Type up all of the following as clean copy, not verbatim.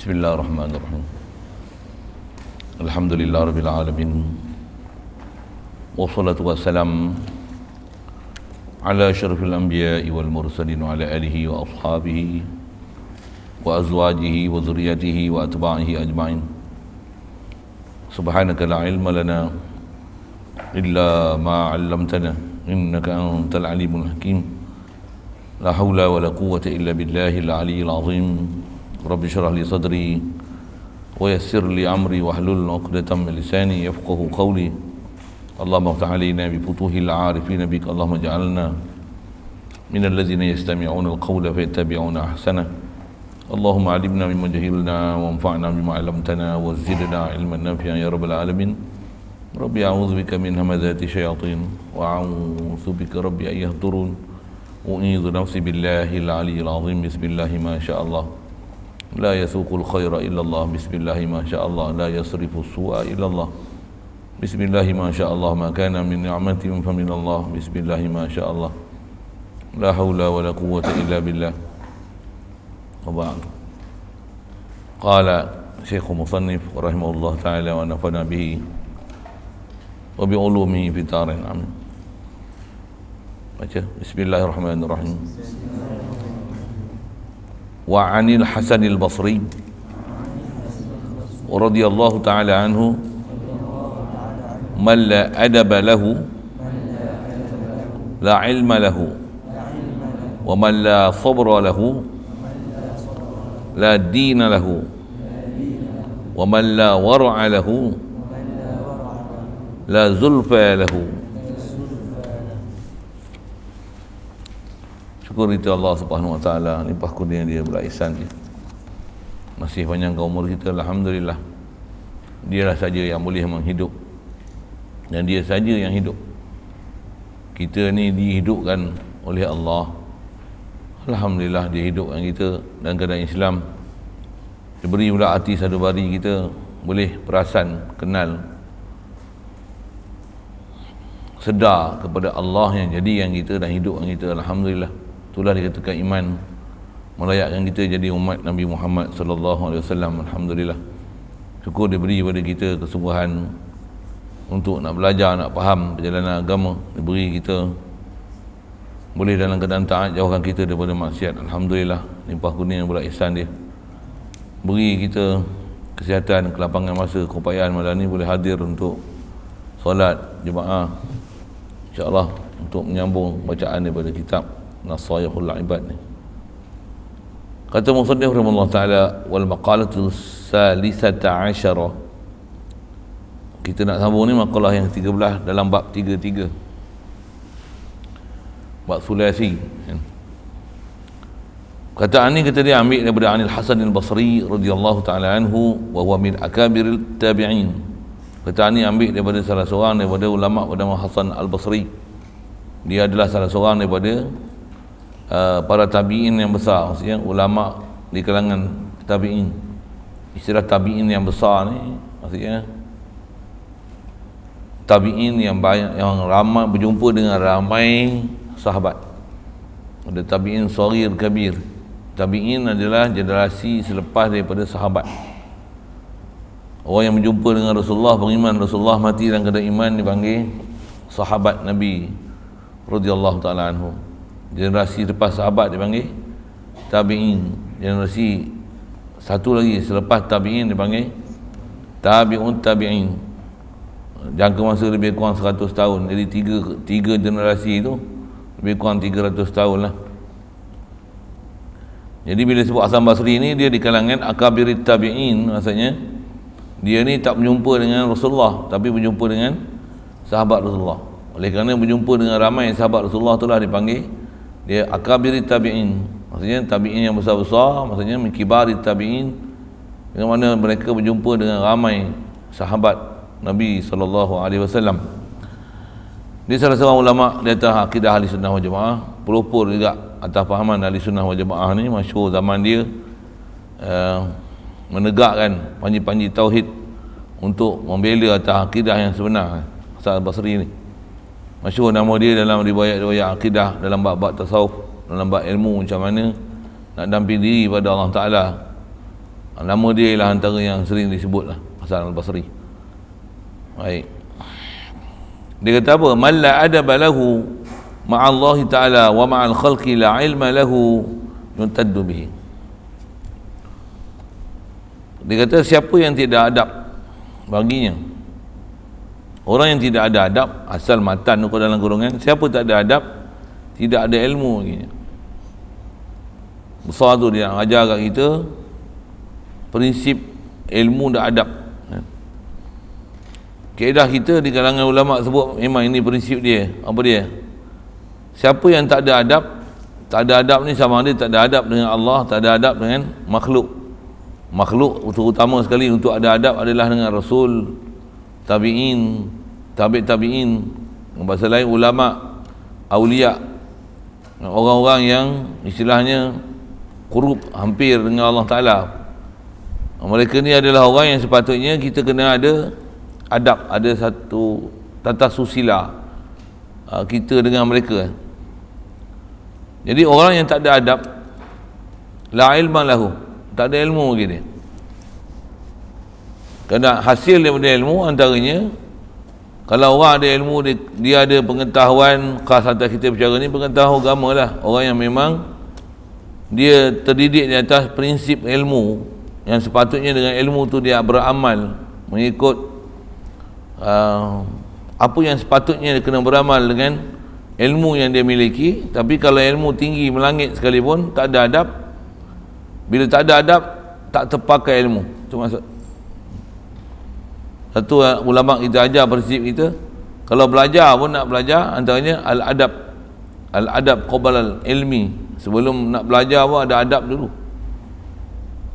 Bismillahirrahmanirrahim. Alhamdulillah Rabbil Alamin. Wassalatu wassalam ala asyrafil anbiya'i wal mursalin wa ala alihi wa ashabihi wa azwajihi wa dhurriyyatihi wa atba'ihi ajma'in. Subhanaka la ilma lana illa ma 'allamtana innaka antal alimul hakim. La haula wa la quwwata illa billahil aliyyil azim. Rabbi syrah li sadri wa yassir li amri wahlul 'uqdatam min lisani yafqahu qawli. Allahumma iftah 'alaina bi futuhil 'arifin bik. Allahumma ij'alna minal ladzina yastami'una al-qawla fayattabi'una ahsana. Allahumma 'allimna mimma jahilna wanfa'na bima 'allamtana wa zidna 'ilman nafi'an ya rabbal alamin. Rabbi a'udzu bika min hamazati syayatin wa a'udzu bika rabbi an yahdurun. U'idzu nafsi billahil 'aliyyil 'azim. Bismillahi ma sya'allah. La yasuqul khaira illallah. Bismillahi ma sya'allah. La yasrifu su'a illallah. Bismillahi ma sya'allah. Ma kana min ni'matin fa min Allah. Bismillahi ma sya'allah. La haula wa la quwwata illa billah. Wa ba'd. Qala Syekh Musannif rahimahullah ta'ala wa nafana bihi wa bi ulumihi fi darin. Amin. Baca Bismillahirrahmanirrahim. Wa 'anil Hasan al-Basri radhiyallahu ta'ala anhu man la adaba lahu la ilma lahu wa man la sabra lahu la dina lahu wa man la wara'a lahu la zulfa lahu. Syukur kita Allah Subhanahu wa taala, limpah kurnia dia, belas ihsan dia. Masih panjangkan umur kita, alhamdulillah. Dialah saja yang boleh menghidup dan dia saja yang hidup. Kita ni dihidupkan oleh Allah. Alhamdulillah dia hidupkan kita dalam keadaan Islam. Diberi pula hati sadubari kita boleh perasan, kenal, sedar kepada Allah yang jadi yang kita dan hidupkan kita. Alhamdulillah. Itulah dikatakan iman melayakkan kita jadi umat Nabi Muhammad sallallahu alaihi wasallam. Alhamdulillah. Syukur diberi kepada kita kesungguhan untuk nak belajar, nak faham perjalanan agama. Diberi kita boleh dalam keadaan taat, jauhkan kita daripada maksiat. Alhamdulillah, limpah kurnia belas ihsan dia. Beri kita kesihatan, kelapangan masa, keupayaan malam ni boleh hadir untuk solat jemaah, insya-Allah, untuk menyambung bacaan daripada kitab Nasaihul Ibad ni. Kata musannif rahimahullah taala, wal maqalatu salisata asyara. Kita nak sambung ni makalah yang 13 dalam bab 33. Bab sulasi. Kataan ni kita dia ambil daripada Anil Hasan al-Basri radhiyallahu taala anhu wa huwa min akabiril tabi'in. Kataan ni ambil daripada salah seorang daripada ulama bernama Hasan al-Basri. Dia adalah salah seorang daripada para tabi'in yang besar, maksudnya ulama di kalangan tabi'in. Istilah tabi'in yang besar ni maksudnya tabi'in yang banyak, yang ramai berjumpa dengan ramai sahabat. Ada tabi'in saghir kabir. Tabi'in adalah generasi selepas daripada sahabat. Orang yang berjumpa dengan Rasulullah, beriman Rasulullah, mati dalam keadaan iman, dipanggil sahabat Nabi radhiyallahu taala anhu. Generasi lepas sahabat dipanggil tabi'in. Generasi satu lagi selepas tabi'in dipanggil tabi'un tabi'in. Jangka masa lebih kurang 100 tahun. Jadi tiga generasi itu lebih kurang 300 tahun lah. Jadi bila sebut Hasan Basri ni, dia di kalangan akabirit tabi'in. Maksudnya dia ni tak berjumpa dengan Rasulullah, tapi berjumpa dengan sahabat Rasulullah. Oleh kerana berjumpa dengan ramai sahabat Rasulullah, itulah dipanggil dia akabirit tabi'in. Maksudnya tabi'in yang besar-besar, maksudnya kibarit tabi'in, dengan mana mereka berjumpa dengan ramai sahabat Nabi SAW. Dia salah seorang ulama di atas akidah ahli sunnah wal jamaah, pelopor juga atas fahaman ahli sunnah wal jamaah ni, masyhur zaman dia menegakkan panji-panji tauhid untuk membela atas akidah yang sebenar. Hasan al-Basri ni masyhur nama dia dalam riwayat-riwayat akidah, dalam bab-bab tasawuf, dalam bab ilmu macam mana nak damping diri pada Allah Ta'ala, Nama dia ialah antara yang sering disebut lah, Hasan al-Basri. Baik. Dia kata apa? Man la adaba lahu ma'allahi ta'ala wa ma'al khalqi la ilma lahu yuntaddu bihi. Dia kata siapa yang tidak adab baginya, orang yang tidak ada adab, asal matan tu dalam kurungan, siapa tak ada adab, tidak ada ilmu baginya. Besar tu dia ajar kat kita prinsip ilmu dan adab. Kaedah kita di kalangan ulama sebut memang ini prinsip dia. Apa dia? Siapa yang tak ada adab, tak ada adab ni sama ada tak ada adab dengan Allah, tak ada adab dengan makhluk. Makhluk terutama sekali untuk ada adab adalah dengan Rasul, tabi'in, tabi'in, bahasa lain ulama, aulia, orang-orang yang istilahnya qurub, hampir dengan Allah Ta'ala. Mereka ni adalah orang yang sepatutnya kita kena ada adab, ada satu tata susila kita dengan mereka. Jadi orang yang tak ada adab, la ilma lahu, tak ada ilmu bagi dia. Kerana hasil daripada ilmu antaranya, kalau orang ada ilmu, dia ada pengetahuan khas atas kita bicara ni, pengetahuan agama lah. Orang yang memang dia terdidik di atas prinsip ilmu, yang sepatutnya dengan ilmu tu dia beramal mengikut apa yang sepatutnya dia kena beramal dengan ilmu yang dia miliki. Tapi kalau ilmu tinggi melangit sekalipun tak ada adab, bila tak ada adab tak terpakai ilmu. Itu maksud. Satu ulama kita ajar prinsip kita, kalau belajar pun nak belajar antaranya al-adab qabla al-ilmi. Sebelum nak belajar pun ada adab dulu.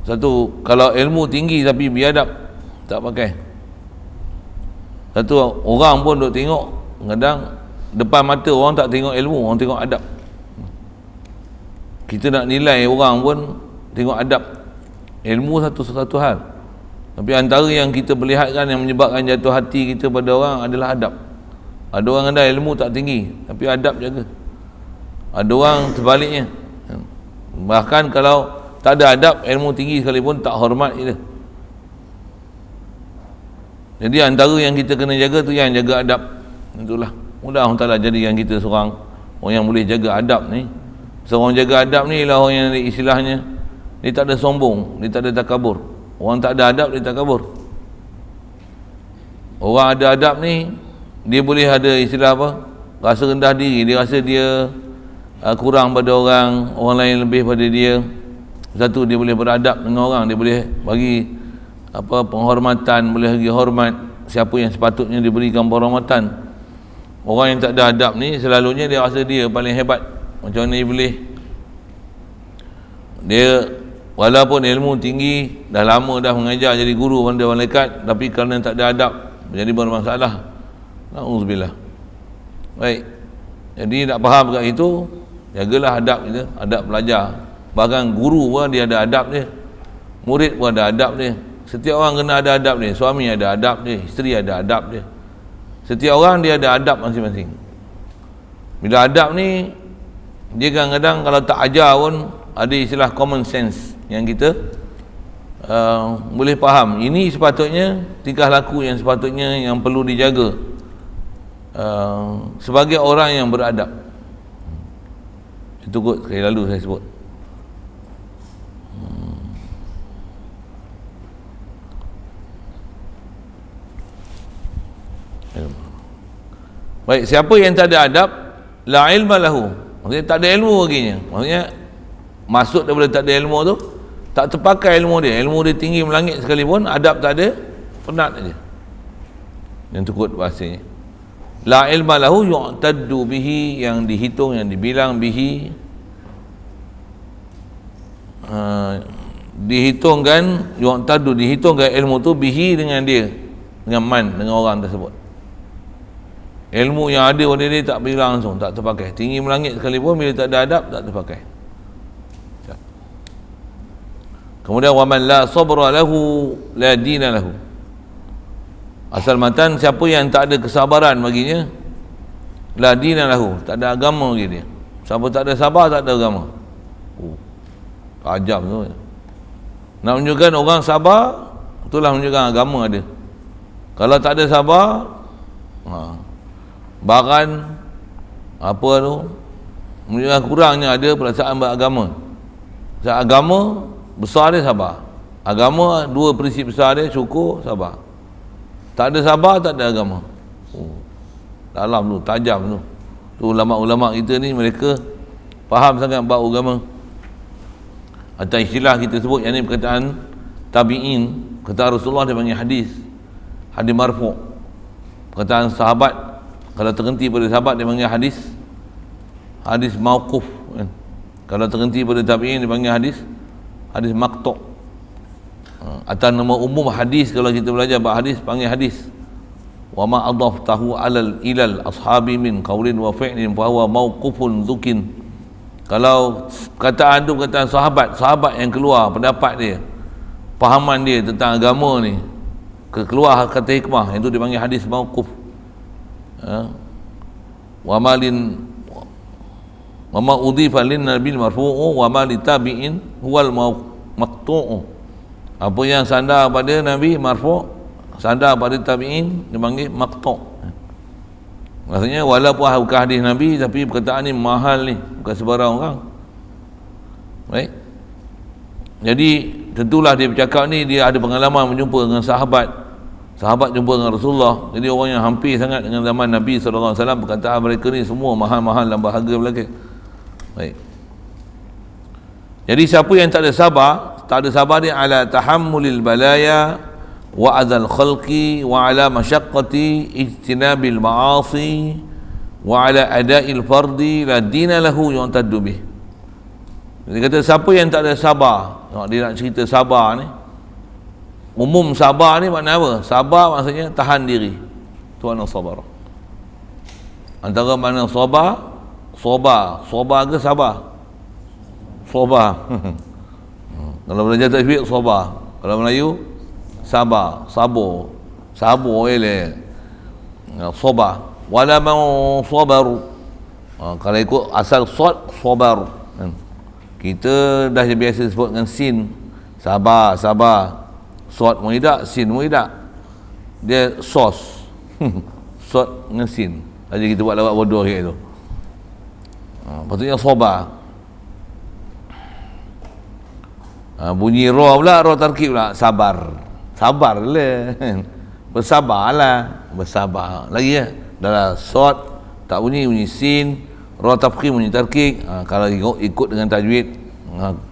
Satu, kalau ilmu tinggi tapi biadab tak pakai. Satu, orang pun duk tengok, kadang depan mata orang tak tengok ilmu, orang tengok adab. Kita nak nilai orang pun tengok adab. Ilmu satu hal, tapi antara yang kita perlihatkan yang menyebabkan jatuh hati kita pada orang adalah adab. Ada orang ada ilmu tak tinggi tapi adab jaga. Ada orang terbaliknya, bahkan kalau tak ada adab, ilmu tinggi sekalipun tak hormat kita. Jadi antara yang kita kena jaga tu yang jaga adab. Itulah, mudah Allah Ta'ala jadikan kita seorang orang yang boleh jaga adab ni. Seorang jaga adab ni ialah orang yang istilahnya dia tak ada sombong, dia tak ada takabur. Orang tak ada adab, dia takabur. Orang ada adab ni, dia boleh ada istilah apa? Rasa rendah diri, dia rasa dia kurang pada orang lain lebih pada dia. Satu, dia boleh beradab dengan orang, dia boleh bagi apa penghormatan, boleh bagi hormat siapa yang sepatutnya diberikan penghormatan. Orang yang tak ada adab ni selalunya dia rasa dia paling hebat. Macam mana dia boleh, dia walaupun ilmu tinggi, dah lama dah mengajar jadi guru pada malaikat, tapi kerana tak ada adab menjadi bermasalah. Na'udzubillah. Baik, jadi nak faham kat itu, jagalah adab kita, adab belajar. Bahkan guru pun dia ada adab dia, murid pun ada adab dia. Setiap orang kena ada adab dia. Suami ada adab dia, isteri ada adab dia. Setiap orang dia ada adab masing-masing. Bila adab ni, dia kadang-kadang kalau tak ajar pun ada istilah common sense yang kita boleh faham. Ini sepatutnya tingkah laku yang sepatutnya yang perlu dijaga sebagai orang yang beradab. Itu kot sekali lalu saya sebut. Baik, siapa yang tak ada adab, la ilma lahu, maksudnya tak ada ilmu baginya. Maksudnya maksud daripada tak ada ilmu tu, tak terpakai ilmu dia. Ilmu dia tinggi melangit sekalipun, adab tak ada, penat aja. Yang tu kot bahasanya. La ilma lahu yu'taddu bihi, yang dihitung, yang dibilang bihi, dihitungkan, yu'taddu, dihitungkan ilmu tu bihi dengan dia, dengan man, dengan orang tersebut. Ilmu yang ada pada dia tak bilang langsung, tak terpakai. Tinggi melangit sekalipun, bila tak ada adab tak terpakai. Kemudian wa man la sabra lahu la dina lahu. Asal matan, siapa yang tak ada kesabaran baginya, la dina lahu, tak ada agama bagi dia. Siapa tak ada sabar, tak ada agama. Tajam tu. Nak menunjukkan orang sabar, itulah menunjukkan agama ada. Kalau tak ada sabar, baran apa tu, menunjukkan kurangnya ada perasaan beragama. Sebab agama besar dia sabar. Agama dua prinsip besar dia, syukur, sabar. Tak ada sabar, tak ada agama. Dalam tu, tajam tu. Tu ulama-ulama kita ni, mereka faham sangat bab agama. Atau istilah kita sebut yang ni perkataan tabi'in, kata Rasulullah dia panggil hadis marfu'. Perkataan sahabat, kalau terhenti pada sahabat dia panggil hadis mauquf kan? Kalau terhenti pada tabi'in dia panggil hadis maqtu'. Atau nama umum hadis, kalau kita belajar bab hadis panggil hadis. Wa ma adaftahu ilal ashabi min qaulin wa fi'lin fa huwa mauqufun dzukin. Kalau perkataan tu perkataan sahabat yang keluar pendapat dia, fahaman dia tentang agama ni, keluar kata hikmah, itu dipanggil hadis mauquf. Wa ma udhifa lin nabil marfu'u wa ma litabi'in huwal maqtu'u. Apa yang sandar pada Nabi marfu', sandar pada tabi'in dipanggil maqtu'. Maksudnya walaupun bukan hadis Nabi, tapi perkataan ni mahal ni, bukan sebarang orang. Baik. Jadi tentulah dia bercakap ni, dia ada pengalaman berjumpa dengan sahabat jumpa dengan Rasulullah. Jadi orang yang hampir sangat dengan zaman Nabi SAW, perkataan mereka ni semua mahal-mahal dan berharga belaka. Baik. Jadi siapa yang tak ada sabar dia ala tahammulil balaya wa adzal khalqi wa ala masyaqqati ijtinabil ma'asi wa ala ada'il fardi la dina lahu yu'taddu bih. Dia kata siapa yang tak ada sabar, dia nak cerita sabar ni, umum sabar ni makna apa? Sabar maksudnya tahan diri. Tuan sabar. Antara makna sabar ke sabar? Sabar. Kalau belajar tajwid sabar, kalau Melayu sabar, sabar ele. Sabar. Wala man sabaru. Kalau ikut asal sad, sabar. Kita dah biasa sebut dengan sin. Sabar. Sad muidak, sin muidak. Dia sos. Sad dengan sin. Jadi kita buat lawak bodoh kayak itu. Patutnya sabar. Bunyi roh pula, roh tarkib pula, sabar lah. Bersabar lagi ya. Dalam sod tak bunyi sin, roh tafkhim bunyi tarkik. Kalau ikut dengan tajwid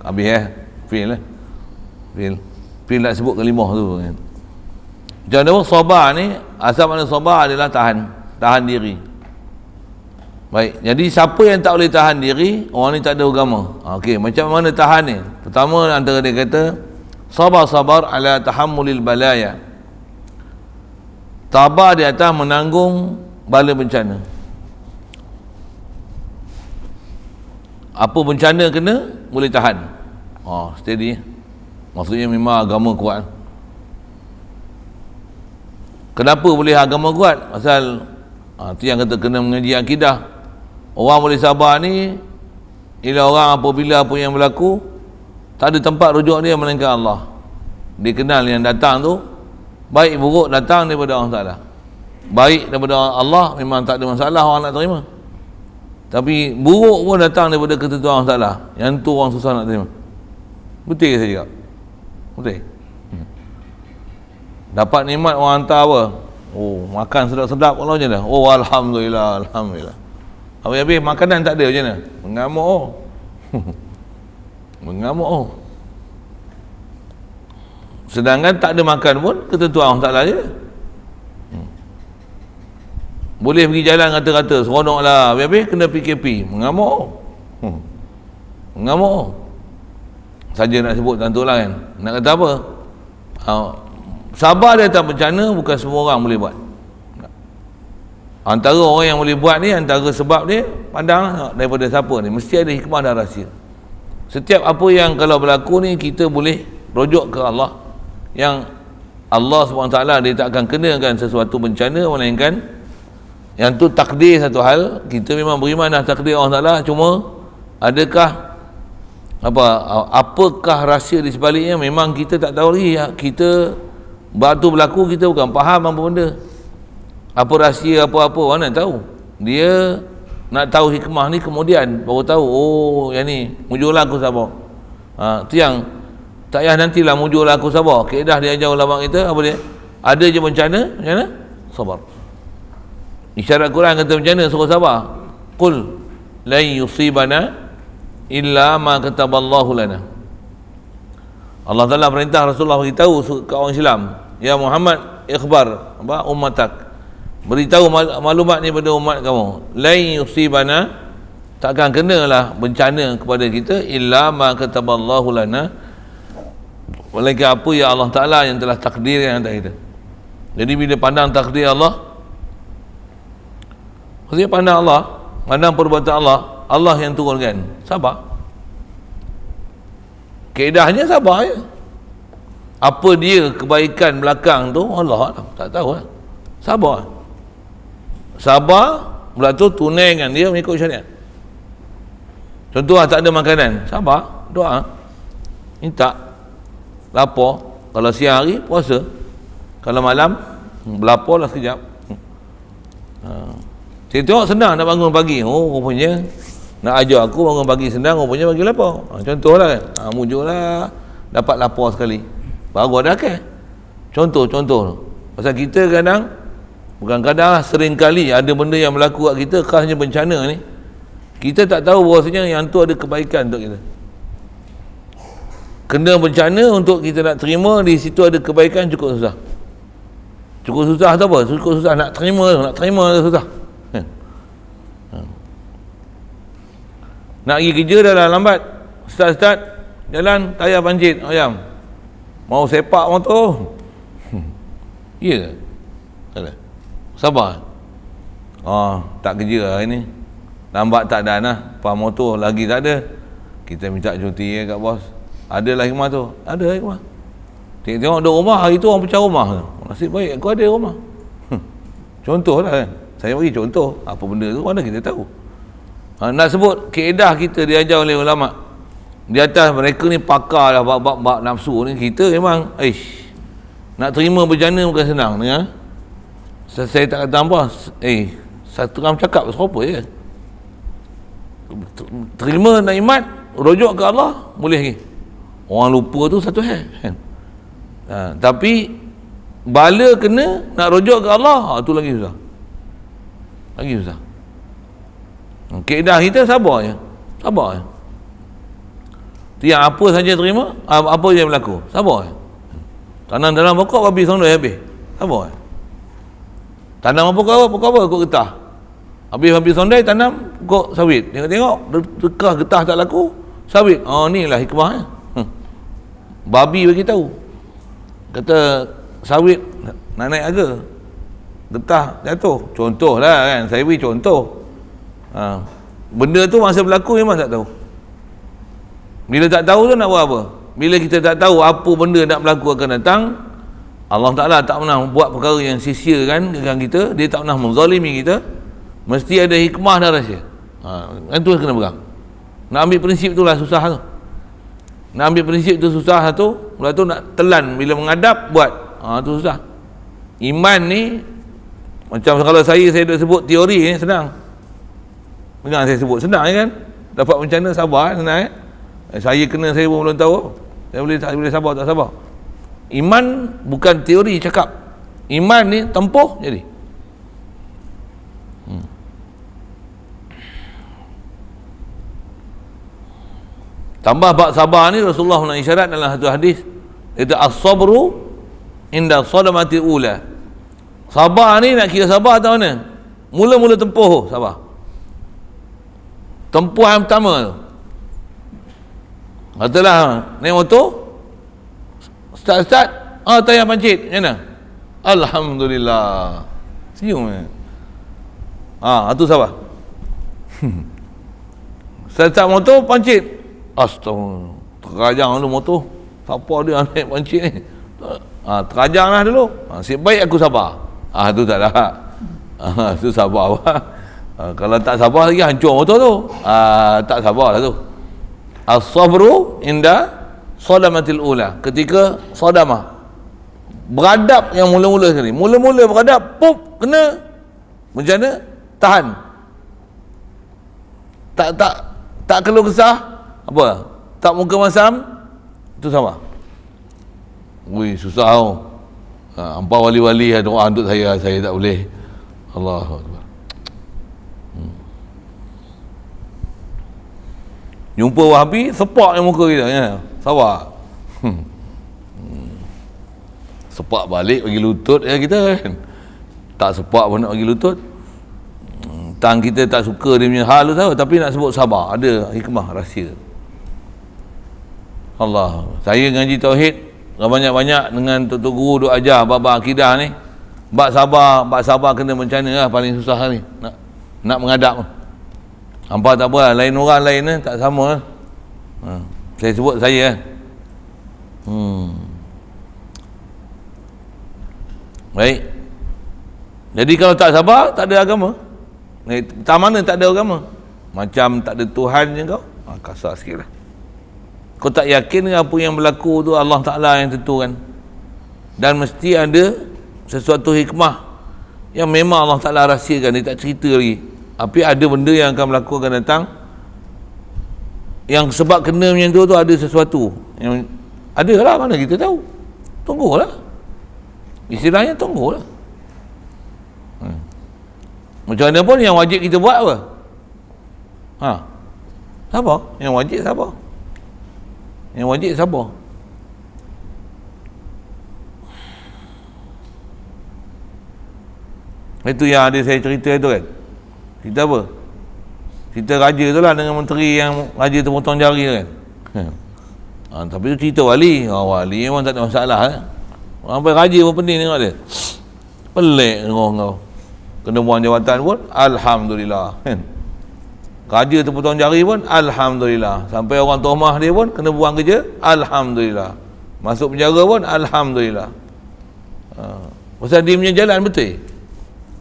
habis fi'il lah. Fi'il nak sebut kalimah tu kan. Macam mana sabar ni, asal makna sabar adalah tahan diri. Baik, jadi siapa yang tak boleh tahan diri, orang ni tak ada agama. Okey, macam mana tahan ni? Pertama antara dia kata sabar ala tahammulil balaya. Tabah di atas menanggung bala bencana. Apa bencana kena, boleh tahan. Steady. Maksudnya memang agama kuat. Kenapa boleh agama kuat? Pasal tu yang kata kena mengaji akidah. Orang boleh sabar ni ialah orang apabila apa yang berlaku tak ada tempat rujuk dia melainkan Allah. Dia kenal yang datang tu baik buruk datang daripada Allah Ta'ala. Baik daripada Allah memang tak ada masalah, orang nak terima. Tapi buruk pun datang daripada ketentuan Allah Ta'ala, yang tu orang susah nak terima. Betul ke saya cakap? Betul. Dapat nikmat orang hantar apa? Makan sedap-sedap kalau je dah. Alhamdulillah. Habis makanan tak ada macam mana? Mengamuk. Sedangkan tak ada makan pun ketentuan Allah Ta'ala je. Boleh pergi jalan kata-kata seronok lah, habis kena PKP, mengamuk. Saja nak sebut tentu lah kan. Nak kata apa? Sabar di atas bencana bukan semua orang boleh buat. Antara orang yang boleh buat ni, antara sebab dia, pandanglah daripada siapa ni, mesti ada hikmah dan rahsia. Setiap apa yang kalau berlaku ni, kita boleh rujuk ke Allah, yang Allah SWT dia tak akan kenakan sesuatu bencana, melainkan yang tu takdir satu hal. Kita memang beriman dah takdir Allah Ta'ala, cuma adakah apakah rahsia di sebaliknya, memang kita tak tahu lagi. Kita batu berlaku, kita bukan faham apa benda, apa rahsia apa-apa, mana tahu. Dia nak tahu hikmah ni kemudian baru tahu, oh yang ni mujurlah aku sabar. Tu yang tak payah nantilah mujurlah aku sabar. Kaedah dia ajar ulama kita apa dia, ada je bencana, macam mana? Sabar. Isyarat Quran kata bencana suruh sabar. Qul lan yusibana illa ma kataballahu lana. Allah Ta'ala perintah Rasulullah beritahu ke orang Islam, ya Muhammad, ikhbar ummatak, beritahu maklumat ni pada umat kamu, lan yusibana, takkan kenalah bencana kepada kita, illa ma kataballahu lana, walaupun apa ya Allah Ta'ala yang telah takdirkan atas kita. Jadi bila pandang takdir Allah, maksudnya pandang Allah, pandang perbuatan Allah, Allah yang turunkan, sabar. Kaedahnya sabar je. Apa dia kebaikan belakang tu, Allah tak tahu lah. Sabar. Sabar pula tu tunaikan dia mengikut syariat. Contoh tak ada makanan, sabar, doa, minta, lapar. Kalau siang hari puasa, kalau malam berlapar lah sekejap. Saya tengok senang nak bangun pagi. Oh rupanya nak ajar aku bangun pagi senang, rupanya bagi lapar. Contoh lah kan, mujur lah, dapat lapar sekali, baru ada kan. Contoh pasal kita kadang, bukan kadang, sering kali ada benda yang berlaku kat kita, khasnya bencana ni, kita tak tahu bahawasanya yang tu ada kebaikan untuk kita. Kena bencana untuk kita nak terima, di situ ada kebaikan, cukup susah. Cukup susah tu apa? Cukup susah nak terima susah. Nak pergi kerja dah lambat, start jalan tayar pancit ayam, mau sepak motor. Ya ke? Sabar. Tak kerja hari ni, lambat tak ada lah, pas motor lagi tak ada, kita minta cuti kat bos. Adalah hikmah tu, ada hikmah. Tengok ada rumah, hari tu orang pecah rumah tu, nasib baik aku ada rumah. Contoh lah kan, saya bagi contoh, apa benda tu mana kita tahu. Nak sebut kaedah kita diajar oleh ulama, di atas mereka ni pakar lah bab nafsu ni. Kita memang nak terima bencana bukan senang ni, saya tak kata apa, satu orang cakap serupa je. Terima nikmat, rujuk ke Allah boleh lagi. Orang lupa tu satu hal kan? Tapi bala kena nak rujuk ke Allah, tu lagi susah. Kaedah kita sabar je. Tiap apa saja terima, apa yang berlaku, sabar je. Tanam dalam pokok habis sondai habis, sabar je. Tanam pokok apa ikut getah, habis sondai tanam pokok sawit, tengok dekah getah tak laku, sawit. Ni lah hikmah. Babi bagi tahu, kata sawit nak naik harga, getah jatuh. Contoh lah kan, saya beri contoh. Benda tu masa berlaku memang tak tahu. Bila tak tahu tu nak buat apa? Bila kita tak tahu apa benda nak berlaku akan datang, Allah Ta'ala tak pernah buat perkara yang sia-sia kan dengan kita. Dia tak pernah menzalimi kita. Mesti ada hikmah dan rahsia. Kan tu kena pegang. Nak ambil prinsip tu lah susah tu. Nak ambil prinsip tu susah tu. Lepas tu nak telan bila menghadap buat, tu susah. Iman ni macam kalau saya dah sebut teori ni senang. Jangan saya sebut senang kan, dapat bencana sabar senang saya kena, saya pun belum tahu saya boleh sabar tak sabar. Iman bukan teori cakap, iman ni tempuh jadi. Tambah bab sabar ni, Rasulullah nak isyarat dalam satu hadis, itu as-sabru inda sadamati ula. Sabar ni nak kira sabar atau mana? Mula-mula tempuh sabar. Tempuhan pertama tu, katalah naik motor, start tayar pancit, macam mana? Alhamdulillah, senyum tu sabar. Start motor pancit, astagfirullah, terajang dulu motor, siapa dia naik pancit ni, terajang lah dulu, nasib baik aku sabar. Tu tak ada, tu sabar apa. Kalau tak sabar lagi hancur motor tu, tak sabar lah tu. As-sabru inda sadamatil ula, ketika sadamah, beradab yang mula-mula sekali, mula-mula beradab, pop, kena, macam mana? Tahan, tak keluh kesah, apa, tak muka masam, itu sama. Ui, susah tau. Ampau wali-wali doa untuk saya tak boleh. Allahu Akbar. Jumpa Wahabi, sepak yang muka kita, ya. Sabar. Sepak balik bagi lutut ya kita kan. Tak sepak pun nak bagi lutut. Tang kita tak suka dia punya hal tu tahu, tapi nak sebut sabar, ada hikmah rahsia. Allah. Saya ngaji tauhid banyak-banyak dengan tok guru duk ajar bab akidah ni. Bab sabar kena macam mana lah paling susah ni. Nak mengadap. Hampa tak apa, lain orang lain tak sama. Saya sebut saya. Baik. Jadi kalau tak sabar, tak ada agama. Tak mana tak ada agama. Macam tak ada Tuhan je kau. Kasar sikit lah. Kau tak yakin apa yang berlaku tu Allah Ta'ala yang tentukan. Dan mesti ada sesuatu hikmah yang memang Allah Ta'ala rahsiakan, dia tak cerita lagi. Tapi ada benda yang akan berlaku akan datang, yang sebab kena macam tu ada sesuatu yang ada lah, mana kita tahu. Tunggulah, istilahnya tunggulah. Macam mana pun yang wajib kita buat apa? Sabar. Yang wajib sabar. Yang wajib sabar. Itu yang ada saya cerita itu kan. Cerita apa? Cerita raja tu lah dengan menteri yang raja tu potong jari tu kan. Tapi tu cerita wali. Wali memang tak ada masalah kan. Sampai raja pun pening tengok dia. Pelik kau. Kena buang jawatan pun alhamdulillah kan. Raja tu potong jari pun alhamdulillah. Sampai orang tuhmah dia pun kena buang kerja alhamdulillah. Masuk penjara pun alhamdulillah. Pasal dia punya jalan betul.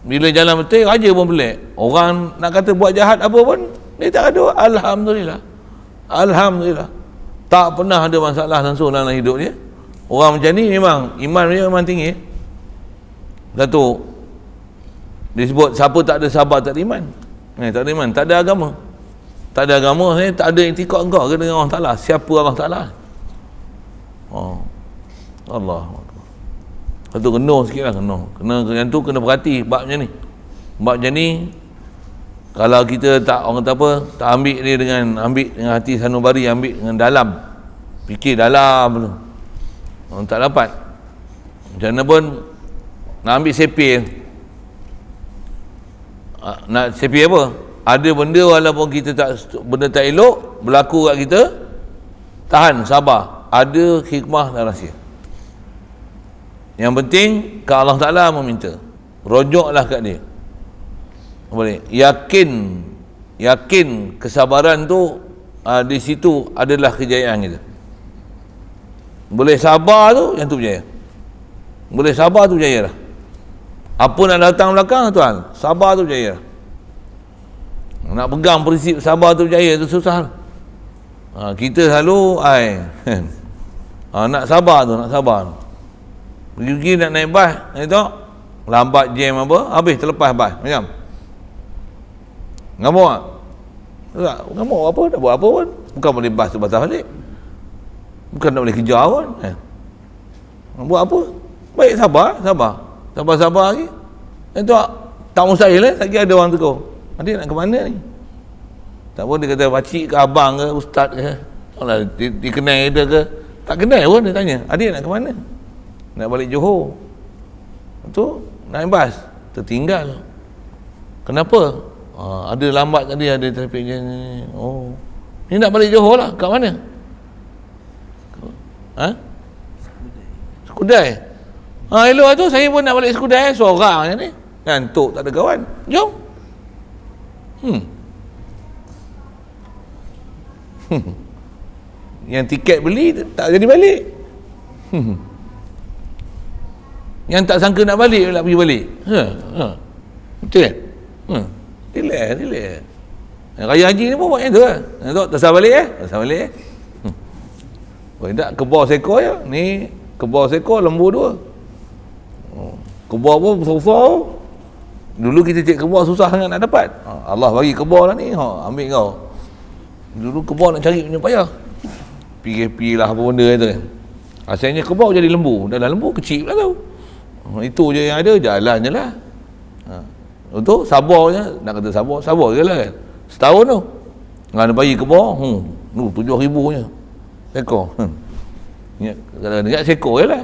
Bila jalan betul, raja pun pelik. Orang nak kata buat jahat apa pun, dia tak ada alhamdulillah. Alhamdulillah. Tak pernah ada masalah langsung dalam hidup dia. Orang macam ni memang iman dia memang tinggi. Satu, disebut siapa tak ada sabar tak ada iman. Tak ada iman, tak ada agama. Tak ada agama, tak ada intikad engkau ke dengan Allah Ta'ala. Siapa Allah Ta'ala? Allah. Satu kena sikit lah, kena yang tu kena perhati bab macam ni. Bab macam ni, kalau kita tak, orang kata apa, tak ambil dengan hati sanubari, ambil dengan dalam, fikir dalam tu, tak dapat. Macam mana pun nak ambil sepir. Nak sepir apa? Ada benda walaupun kita benda tak elok berlaku kat kita, tahan, sabar. Ada hikmah dan rahsia. Yang penting ke Allah Ta'ala meminta, rojoklah kat dia. Boleh yakin kesabaran tu di situ adalah kejayaan kita. Boleh sabar tu yang tu berjaya. Boleh sabar tu berjaya dah. Apa nak datang belakang tuan, sabar tu berjaya dah. Nak pegang prinsip sabar tu berjaya tu susah. Kita selalu nak sabar tu, nak sabar tu. Pergi nak naik bas, tu lambat jam apa, habis terlepas bas macam ngamuk tak? Ngamuk apa, tak buat apa pun, bukan boleh bas tu batas balik, bukan nak boleh kejar pun. Buat apa? Baik sabar lagi. Itu tak mustahil lagi ada orang tegur, adik nak ke mana ni? Tak pun dia kata pakcik ke abang ke ustaz ke, dia kenal kita ke tak kenal pun, dia tanya adik nak ke mana? Nak balik Johor tu, naik bas tertinggal. Kenapa? Ada lambat tadi, ada trafik ni. Ni nak balik Johor lah, kat mana? Skudai. Elok tu saya pun nak balik Skudai seorang je ni, ngantuk tak ada kawan. Jom. Yang tiket beli tak jadi balik. Yang tak sangka nak balik nak pergi balik. Betul kan? Relax. Raya haji ni pun buat yang tu lah. Tasah balik tasah balik tak kebau seekor je. Ni kebau seekor, lembu 2. Kebau pun besar-besar. Dulu kita cek kebau susah sangat nak dapat. Allah bagi kebau lah ni, ambil kau. Dulu kebau nak cari punya payah. Pergi lah apa benda tu kan. Asalnya kebau jadi lembu. Dalam lembu kecil pula tu. Itu je yang ada, jalan je lah. Untuk sabarnya, nak kata sabar je lah kan. Setahun tu nak bagi kebau 7,000 nya sekor. Kalau dekat sekor je lah.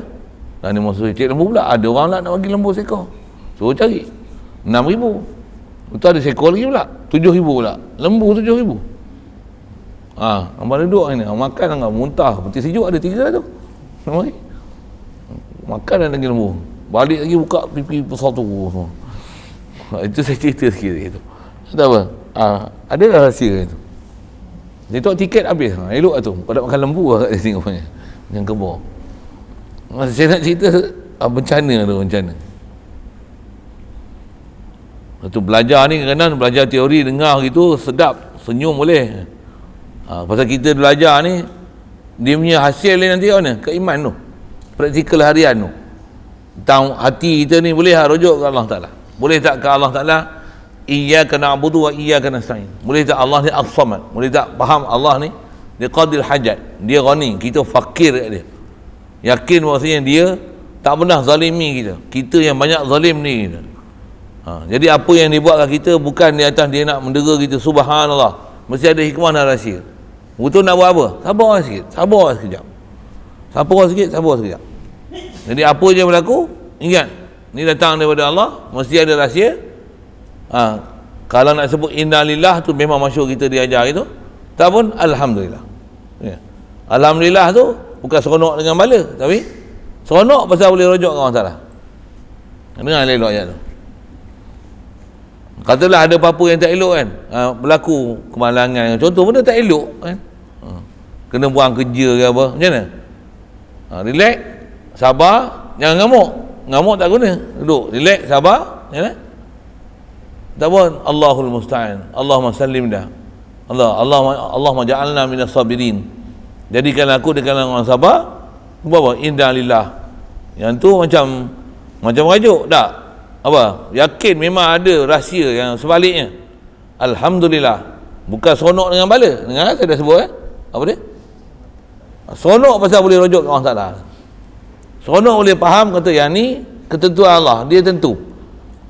Dan ni maksud cik lembu pula, ada orang lah nak bagi lembu sekor, suruh cari 6,000. Betul ada sekor lagi pula 7,000 pula, lembu 7,000. Abang duduk ni makan enggak muntah, peti sejuk ada 3 tu. Makan dan lagi lembu, balik lagi buka pipi besar tu. Itu saya cerita sikit tu. Tak apa. Ada rahsia itu. Dia tengok tiket habis. Elok lah tu. Kau nak makan lembu lah kat sini rupanya. Yang kebor. Saya nak cerita bencana tu, bencana. Lepas tu belajar ni kadang-kadang belajar teori, dengar gitu sedap, senyum boleh. Pasal kita belajar ni, dia punya hasil ni nanti mana? Keiman tu. Praktikal harian tu. Tentang hati kita ni boleh rujuk ke Allah Ta'ala. Boleh tak ke Allah Ta'ala? Iyyaka na'budu wa iyyaka nasta'in. Boleh tak Allah ni as-samad? Boleh tak faham Allah ni dia qadil hajat, dia ghani, kita fakir kat dia. Yakin bahawasanya dia tak pernah zalimi kita yang banyak zalim ni kita. Jadi apa yang dibuat kat kita bukan di atas dia nak mendera kita, subhanallah, mesti ada hikmah dan rahsia. Betul nak buat apa? Sabar sikit, sabar sekejap. Sabar sekejap. Jadi apa je berlaku, ingat ni datang daripada Allah, mesti ada rahsia. Kalau nak sebut innalillah tu memang masyhur kita diajar itu. Tak pun alhamdulillah. Alhamdulillah tu bukan seronok dengan bala, tapi seronok pasal boleh rujuk ke Allah Taala. Dengar elok ayat tu. Katalah ada apa-apa yang tak elok kan, berlaku kemalangan, contoh benda tak elok kan, kena buang kerja ke apa, macam mana? Relax, sabar, jangan ngamuk tak guna, duduk relax, sabar, ya. Tak pun Allahul musta'an, Allahumma sallim dah, Allahumma ja'alna minas sabirin, jadikanlah aku di kalangan orang sabar. Apa? Inna lillah. Yang tu macam rajuk tak? Apa? Yakin memang ada rahsia yang sebaliknya. Alhamdulillah. Bukan seronok dengan bala. Dengar saya dah sebut apa dia? Seronok pasal boleh rujuk ke Allah Ta'ala. Seronok boleh faham kata yang ni ketentuan Allah, dia tentu.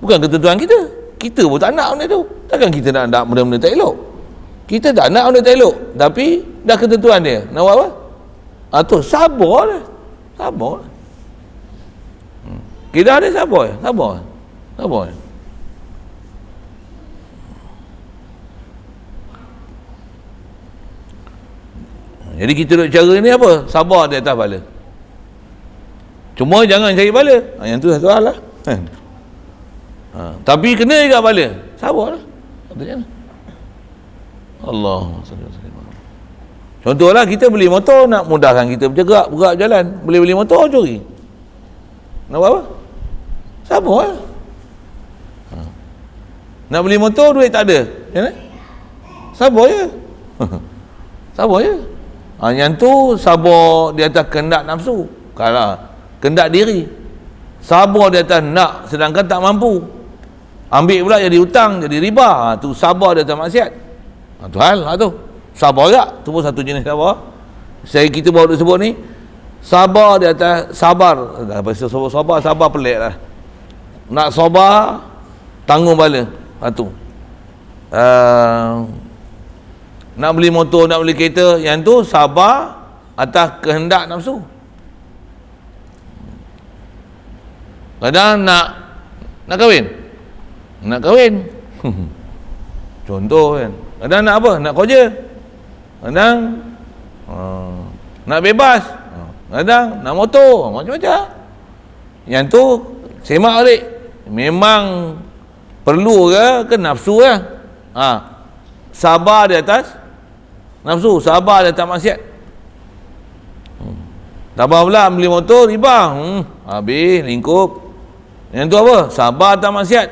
Bukan ketentuan kita. Kita pun tak nak benda tu. Takkan kita nak benda-benda tak elok. Kita tak nak benda tak elok, tapi dah ketentuan dia. Nak buat apa? Tu sabar lah. Sabar lah. Kita ada sabar. Jadi kita duk cara ni apa? Sabar di atas bala. Cuma jangan cari bala. Yang tu satu hal lah. Tapi kena juga bala. Sabar lah. Allahumma salli wa sallim. Contohlah kita beli motor nak mudahkan kita bergerak jalan. Boleh beli motor curi. Nak buat apa? Sabar lah. Nak beli motor duit tak ada. Ya, sabar je. Sabar je. Yang tu sabar di atas kehendak nafsu. Kalau kehendak diri. Sabar di atas nak sedangkan tak mampu. Ambil pula jadi hutang, jadi riba. Tu sabar di atas maksiat. Tu hal tu. Sabar tak? Tu pun satu jenis sabar. Kita baru sebut ni sabar di atas sabar. Sabar pelik lah. Nak sabar tanggung bala. Tu. Nak beli motor, nak beli kereta, yang tu sabar atas kehendak nafsu. Kadang nak kahwin. Contoh kan. Kadang nak apa? Nak kerja. Kadang nak bebas. Kadang nak motor, macam-macam. Yang tu semak balik. Memang perlu ke nafsu lah. Sabar di atas nafsu, sabar di atas maksiat. Sabar pula beli motor riba. Habis lingkup. Yang tu apa? Sabar atas maksiat.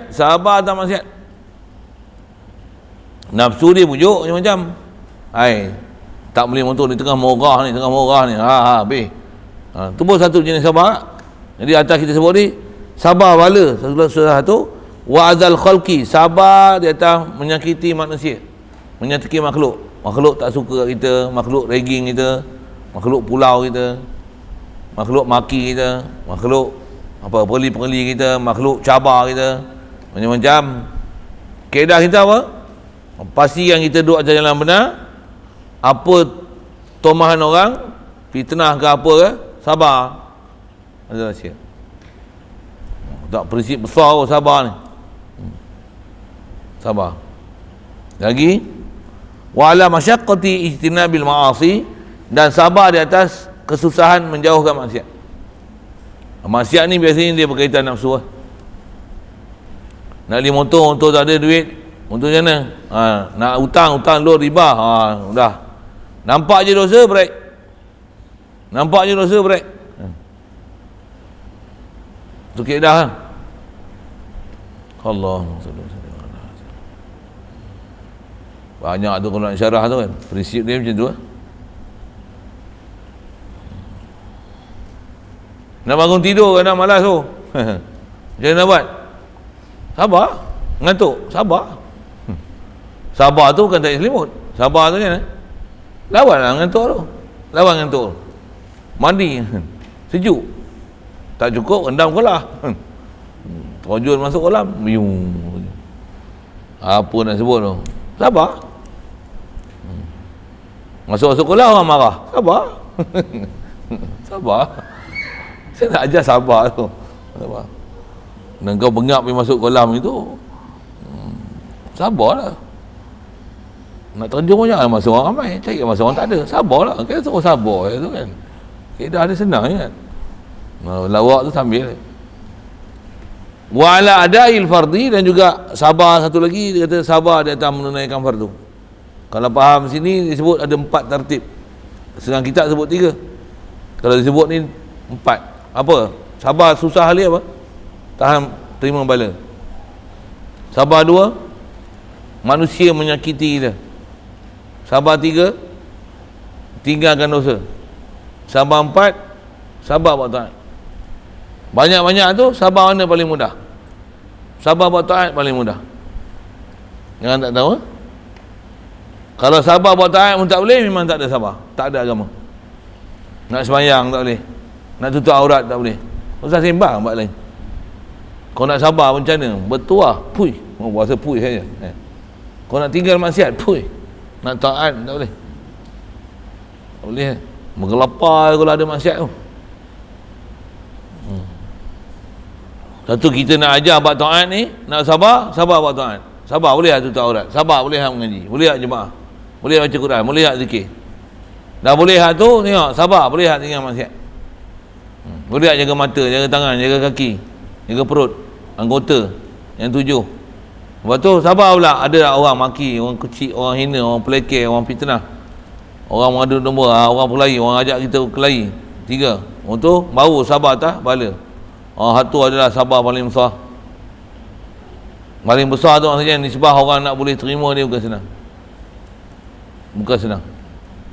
Nafsu dia pujuk macam tak boleh motor ni, tengah morah ni, habis. Tu pun satu jenis sabar. Jadi atas kita sebut ni sabar bala, satu wa adzal khalqi, sabar di atas menyakiti manusia, menyakiti makhluk tak suka kat kita, makhluk ragging kita, makhluk pulau kita, makhluk maki kita, makhluk perli kita, makhluk cabar kita, macam-macam. Kaedah kita apa? Pastikan kita duduk atas jalan benar. Apa tomahan orang, fitnah ke apa ke, sabar. Ada rahsia. Tak prinsip besar pun sabar ni. Sabar. Lagi, wa ala masyaqqati ijtinabil ma'asi, dan sabar di atas kesusahan menjauhkan maksiat. Maksiat ni biasanya dia berkaitan nafsu lah. Nak beli motor tak ada duit, motor macam mana? Nak hutang loan riba, dah. Nampak je dosa, break. Tu kaedah lah. Banyak tu kalau nak syarah tu kan, prinsip dia macam tu lah. Nak bangun tidur kan, nak malas tu. Macam mana buat? Sabar. Ngantuk, sabar. Sabar tu bukan tak selimut. Sabar tu kan, lawanlah ngantuk tu. Mandi, sejuk. Tak cukup, rendam kolah. Terjun masuk kolam, apa nak sebut tu? Sabar. Masuk kolam orang marah. Sabar. Sabar. Saya nak ajar sabar tu. Sabar. Dan kau bengap pergi masuk kolam itu, sabarlah. Nak terjun pun jangan masuk orang ramai, cari masuk orang tak ada. Sabarlah. Kan suruh sabar tu kan. Keadaan dia senang kan. Lawak tu sambil. Wa ala adail fardhi, dan juga sabar satu lagi, dia kata sabar di atas menunaikan fardu. Kalau faham sini disebut ada 4 tertib. Sedang kita sebut 3. Kalau disebut ni 4. Apa? Sabar susah kali apa? Tahan terima bala. Sabar 2, manusia menyakiti kita. Sabar 3, tinggalkan dosa. Sabar 4, sabar buat taat. Banyak-banyak tu sabar mana paling mudah? Sabar buat taat paling mudah. Jangan tak tahu. Kalau sabar buat taat pun tak boleh, memang tak ada sabar. Tak ada agama. Nak sembahyang tak boleh. Nak tutup aurat tak boleh. Usah sembang buat lain. Kau nak sabar macam mana? Bertuah, pui. Puasa pui saja. Kau nak tinggal maksiat, pui. Nak taat tak boleh. Tak boleh. Menggelapar kalau ada maksiat tu. Satu, kita nak ajar buat taat ni, nak sabar buat taat. Sabar boleh tutup aurat, sabar boleh mengaji, boleh jemaah, boleh baca Quran, boleh zikir. Dah boleh tu, tengok, sabar boleh tinggal maksiat. Boleh jaga mata, jaga tangan, jaga kaki, jaga perut, anggota yang 7. Lepas tu sabar pula, ada orang maki, orang kecil, orang hina, orang pelekeh, orang fitnah, orang mengadu domba, orang berkelahi, orang ajak kita berkelahi. 3. Untuk baru sabar tak bala. Satu adalah sabar paling besar. Paling besar tu maksudnya nisbah orang nak boleh terima dia bukan senang. Bukan senang.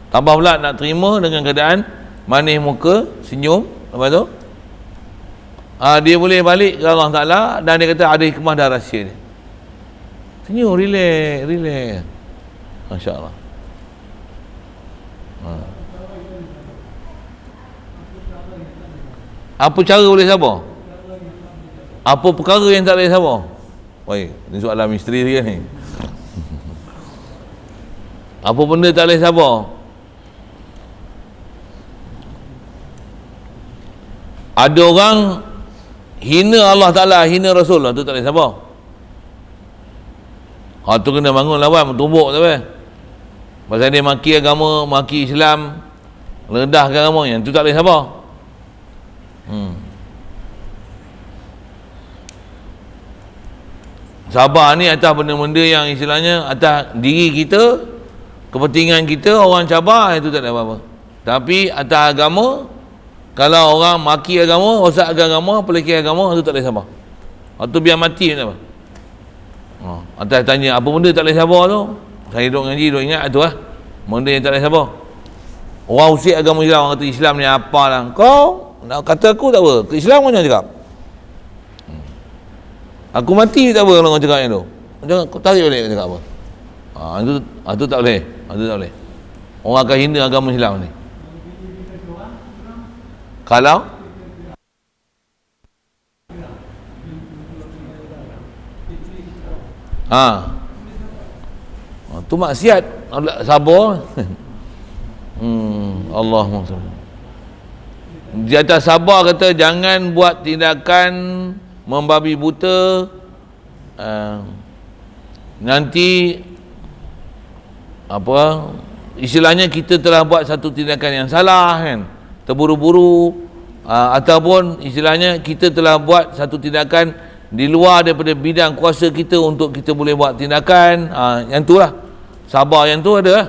Tambah pula nak terima dengan keadaan manis muka, senyum. Lepas tu dia boleh balik ke Allah Ta'ala, dan dia kata ada hikmah dan rahsia dia. Senyum, relax. Masya Allah. Apa cara boleh sabar? Apa perkara yang tak boleh sabar? Baik, ni soalan misteri dia ni. Apa benda tak boleh sabar? Ada orang hina Allah Ta'ala, hina Rasul lah, tu tak boleh sabar. Tu kena bangun lawan, bertumbuk tu kan. Pasal dia maki agama, maki Islam, rendahkan agama, yang tu tak boleh sabar. Sabar ni atas benda-benda yang istilahnya atas diri kita, kepentingan kita, orang cabar, itu tak ada apa-apa. Tapi atas agama, kalau orang maki agama, rosak agama, pelekeh agama, itu tak boleh sabar. Itu biar mati macam apa. Atas tanya apa benda tak boleh sabar tu, Saya duduk ngaji, duduk ingat tu lah. Benda yang tak boleh sabar. Orang usik agama Islam, orang kata Islam ni apa lah. Kau nak kata aku tak apa. Ke Islam kau jangan cakap. Aku mati tak apa kalau kau cakap yang tu. Jangan kau tarik balik kau cakap apa. Itu tak boleh. Itu tak boleh. Orang akan hina agama Islam ni. Kalau tu maksiat. Sabar. Allahumma salli. Di atas sabar kata jangan buat tindakan membabi buta, nanti apa istilahnya kita telah buat satu tindakan yang salah kan, terburu-buru, ataupun istilahnya kita telah buat satu tindakan di luar daripada bidang kuasa kita untuk kita boleh buat tindakan, yang tu lah sabar, yang tu ada lah.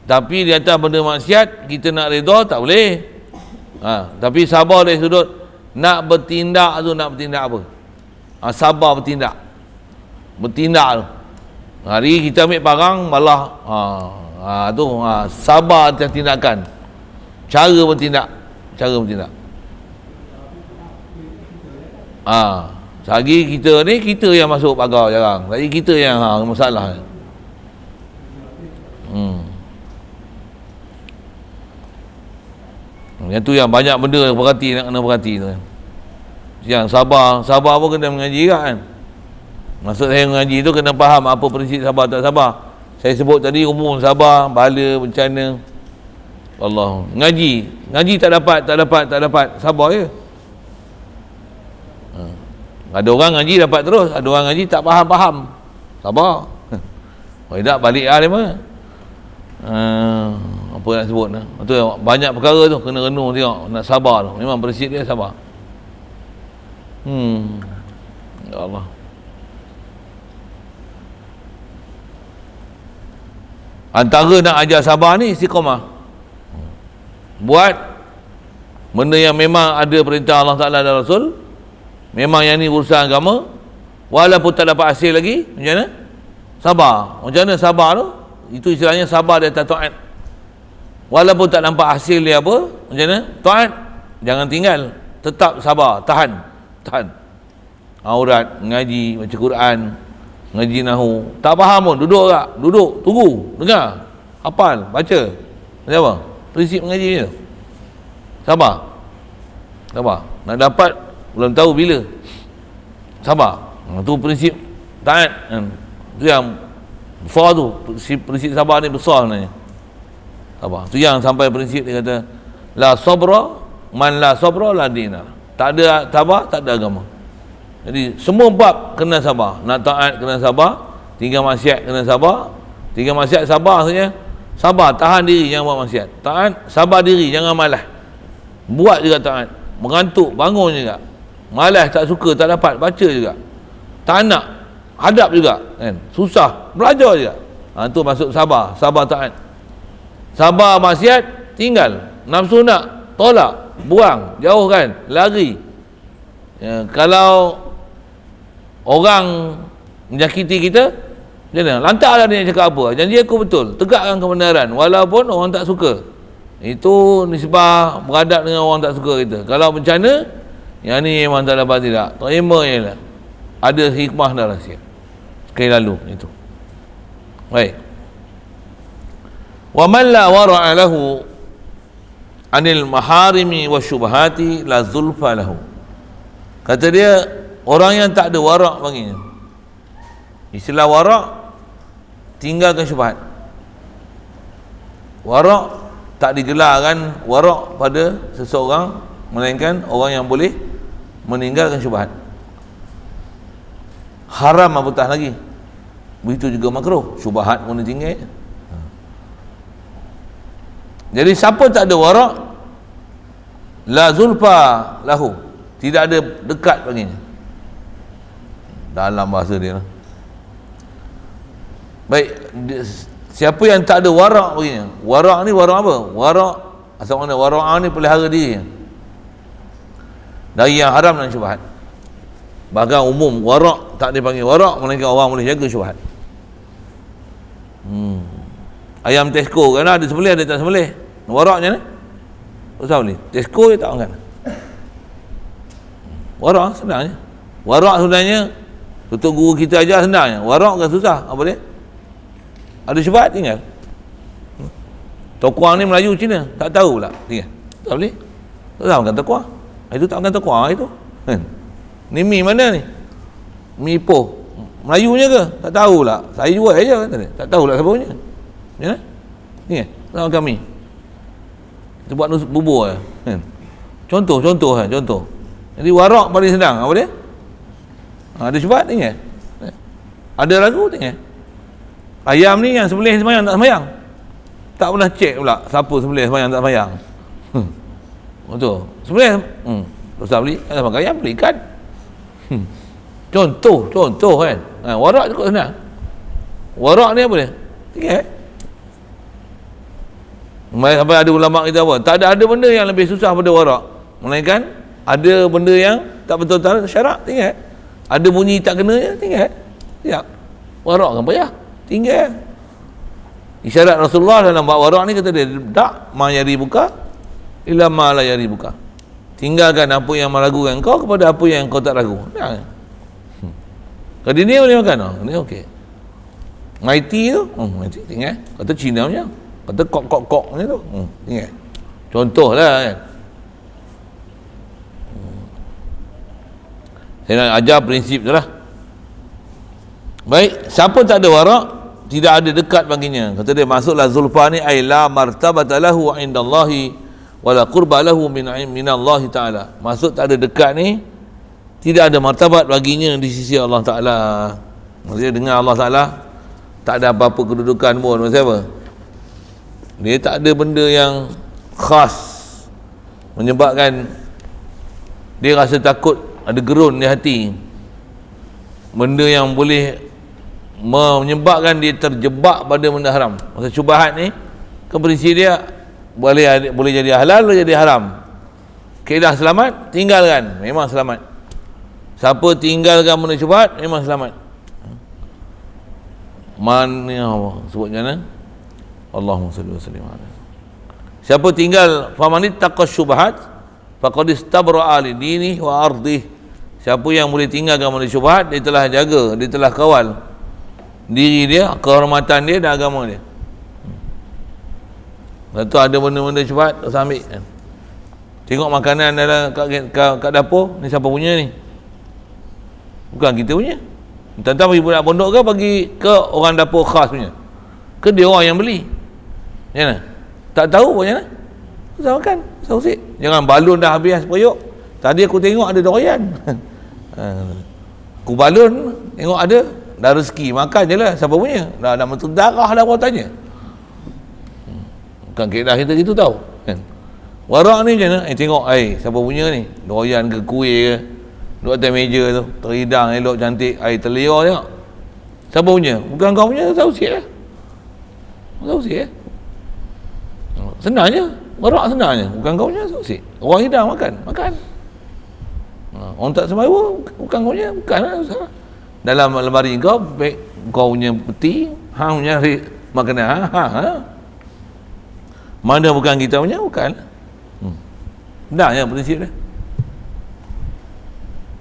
Tapi di atas benda maksiat kita nak redha tak boleh. Tapi sabar dari sudut nak bertindak tu, nak bertindak apa? Sabar bertindak tu. Hari kita ambil parang malah sabar atas tindakan, cara bertindak. Lagi kita yang masuk pagar jarang. Lagi kita yang masalah. Yang tu yang banyak benda perhati, nak kena perhati tu. Yang sabar pun kena mengaji kan. Maksud saya mengaji tu kena faham apa prinsip sabar tak sabar. Saya sebut tadi umum sabar, bala, bencana. Allah. Ngaji tak dapat, sabar je. Ada orang ngaji dapat terus, ada orang ngaji tak faham. Sabar. Kalau tak balik dia mana? Apa nak sebut dah. Tu banyak perkara tu kena renung tengok, nak sabar tu. Memang prinsip dia sabar. Ya Allah. Antara nak ajar sabar ni istiqamah. Buat benda yang memang ada perintah Allah Ta'ala dan Rasul. Memang yang ni urusan agama. Walaupun tak dapat hasil lagi, macam mana? Sabar. Macam mana sabar tu? Itu istilahnya sabar di atas taat. Walaupun tak nampak hasil dia apa, macam mana? Taat. Jangan tinggal. Tetap sabar. Tahan. Aurat, ngaji, baca Quran, ngaji nahu. Tak faham pun, duduk tak? Duduk, tunggu, dengar, hafal, baca. Macam apa? Prinsip mengaji dia. Sabar. Nak dapat belum tahu bila. Sabar. Itu prinsip taat. Itu yang besar tu. Prinsip sabar ni besar sebenarnya. Sabar. Tu yang sampai prinsip dia kata la sabra man la sabra la dina. Tak ada sabar, tak ada agama. Jadi semua bab kena sabar. Nak taat kena sabar, tinggal maksiat kena sabar. Tinggal maksiat sabar saja. Sabar, tahan diri jangan buat maksiat. Taat, sabar diri jangan malas. Buat juga taat. Mengantuk, bangun juga. Malas, tak suka, tak dapat, baca juga. Tak nak, hadap juga kan. Susah, belajar juga. Tu masuk sabar, sabar taat. Sabar maksiat, tinggal. Nafsu nak, tolak, buang, jauhkan, lari. Kalau orang menyakiti kita, macam mana? Lantaklah dia cakap apa. Janji aku betul, tegakkan kebenaran walaupun orang tak suka. Itu nisbah beradab dengan orang tak suka kita. Kalau bencana, yang ni memang tak dapat tidak. Terima je lah. Ada hikmah dan rahsia. Sekali lalu itu. Baik. Wa man la wara'a lahu anil maharimi wa syubhati la zulfa lahu. Kata dia, orang yang tak ada warak baginya. Istilah warak, tinggalkan syubhat. Warak tak digelarkan warak pada seseorang, melainkan orang yang boleh meninggalkan syubhat. Haram apatah lagi. Begitu juga makruh, syubhat pun ditinggal. Jadi siapa tak ada warak, la zulfa lahu, tidak ada dekat baginya. Dalam bahasa dia lah. Baik, siapa yang tak ada warak baginya. Warak ni warak apa? Warak asal mana? Warak ni pelihara diri dari yang haram dan syubhat. Bahkan umum warak tak dipanggil warak, melainkan orang boleh jaga syubhat. Ayam Tesco kan ada sembelih ada tak sembelih. Warak macam mana? Ustaz ni Tesco je tak makan. Warak senangnya. Warak sebenarnya tutup guru kita ajar senangnya. Warak kan susah. Apa dia? Ada syubhat tinggal. Tokuang ni Melayu Cina tak tahu pula tinggal. Tak boleh. Tak makan tokuang. Itu tak makan tokuang itu. Ni mi mana ni? Mi Ipoh. Melayunya ke? Tak tahu pula. Saya jual aja kata dia. Tak tahu pula siapa punya. Ya? Ni tak makan mi. Kita buat bubur je. Contoh. Jadi warak paling senang. Apa dia? Ada syubhat tinggal. Ada ragu tinggal. Ayam ni yang sembelih sembahyang tak sembahyang. Tak pernah cek pula siapa sembelih sembahyang tak sembahyang. Betul. Sembelih Ustaz beli makan ayam beli ikan. Contoh kan. Warak cukup senang. Warak ni apa dia? Tinggal. Sampai ada ulama kita apa? Tak ada benda yang lebih susah pada warak. Melainkan ada benda yang tak betul-betul syarak tinggal. Ada bunyi tak kena je tinggal. Siap. Warak kan payah. Tinggal. Isyarat Rasulullah dalam bab warak ni kata dia tak ma yari buka illa ma la yari buka. Tinggalkan apa yang meragukan kau kepada apa yang kau tak ragu. Nah. Kalau dia boleh makan ni okey. Maiti tu, maiti tinggal. Kata Cina punya. Kata kok ni tu. Tinggal. Contohlah kan. Saya nak ajar prinsip tu lah. Baik, siapa tak ada warak, tidak ada dekat baginya. Kata dia, masuklah zulfa ni ay la martabata lahu indallahi wala qurba lahu minallahi ta'ala. Maksud tak ada dekat ni, tidak ada martabat baginya di sisi Allah Ta'ala. Maksudnya dengan Allah Ta'ala tak ada apa-apa kedudukan pun. Maksud apa? Dia tak ada benda yang khas menyebabkan dia rasa takut, ada gerun di hati. Benda yang boleh menyebabkan dia terjebak pada benda haram. Maksud syubhat ni ke prinsip dia boleh jadi halal, boleh jadi haram. Kaedah selamat, tinggalkan, memang selamat. Siapa tinggalkan benda syubhat memang selamat. Sebutnya mana? Allahumma salli wa sallim ala. Siapa tinggal famanit taqas syubhat faqad istabra'a li dinihi wa ardih. Siapa yang boleh tinggalkan benda syubhat, dia telah jaga, dia telah kawal diri dia, kehormatan dia dan agama dia. Lepas tu ada benda-benda syubhat, tak usah ambil. Tengok makanan dalam kat dapur, ni siapa punya ni? Bukan kita punya. Tentang bagi budak pondok ke bagi ke orang dapur khas punya? Ke dia orang yang beli? Macam mana? Tak tahu pun macam mana? Usah makan, usah usik. Jangan balon dah habis sepuyuk. Tadi aku tengok ada doyan. Aku balon, tengok ada, dah rezeki, makan je lah. Siapa punya? Dah betul darah dah orang tanya. Bukan kaedah kita gitu tahu kan? Warak ni macam mana? Tengok, siapa punya ni? Doyan ke kuih ke? Duduk atas meja tu, terhidang elok cantik, terliur tengok. Siapa punya? Bukan kau punya, usah usik lah. Usah usik lah. Senang je, warak senang je. Bukan kau punya, usah usik. Orang hidang makan. Orang tak sembahyang bukan kau punya, bukan lah, usah. Dalam lemari kau, kau punya peti, hang punya makanan, mana bukan kita punya, bukan. Dah je prinsip dia.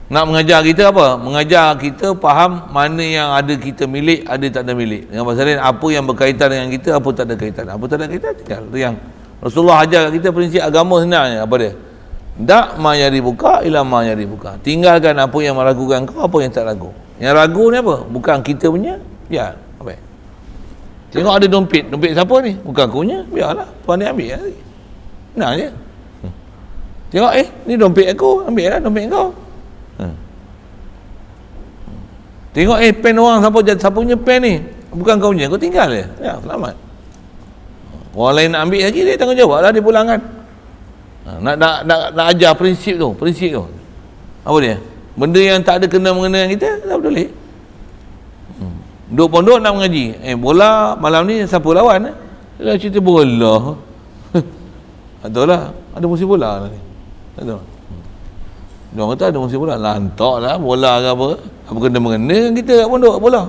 Nak mengajar kita apa? Mengajar kita faham mana yang ada kita milik, ada tak ada milik. Dengan bahasa lain, apa yang berkaitan dengan kita, apa tak ada kaitan. Apa tak ada kaitan, tinggal. Itu yang Rasulullah ajar kita prinsip agama sebenarnya. Apa dia? Tak ma yari buka ila ma yari buka. Tinggalkan apa yang meragukan kau, apa yang tak ragu. Yang ragu ni apa? Bukan kita punya, biar. Apa? Tengok ada dompet siapa ni? Bukan aku punya, biarlah. Tuan dia ambil lagi. Senang je. Tengok, ni dompet aku, ambil lah dompet kau. Tengok, pen orang siapa punya pen ni? Bukan kau punya, kau tinggal je. Ya, selamat. Orang lain nak ambil lagi, dia tanggungjawab lah, dia pulangkan. Nak ajar prinsip tu. Apa dia? Benda yang tak ada kena-mengena dengan kita, tak peduli. Duduk pondok nak mengaji. Bola malam ni siapa lawan? Dia cerita bola. Betul lah, ada musim bola ni. Betul. Dia orang kata ada musim bola. Lantak lah bola ke apa. Apa kena-mengena dengan kita kat pondok bola.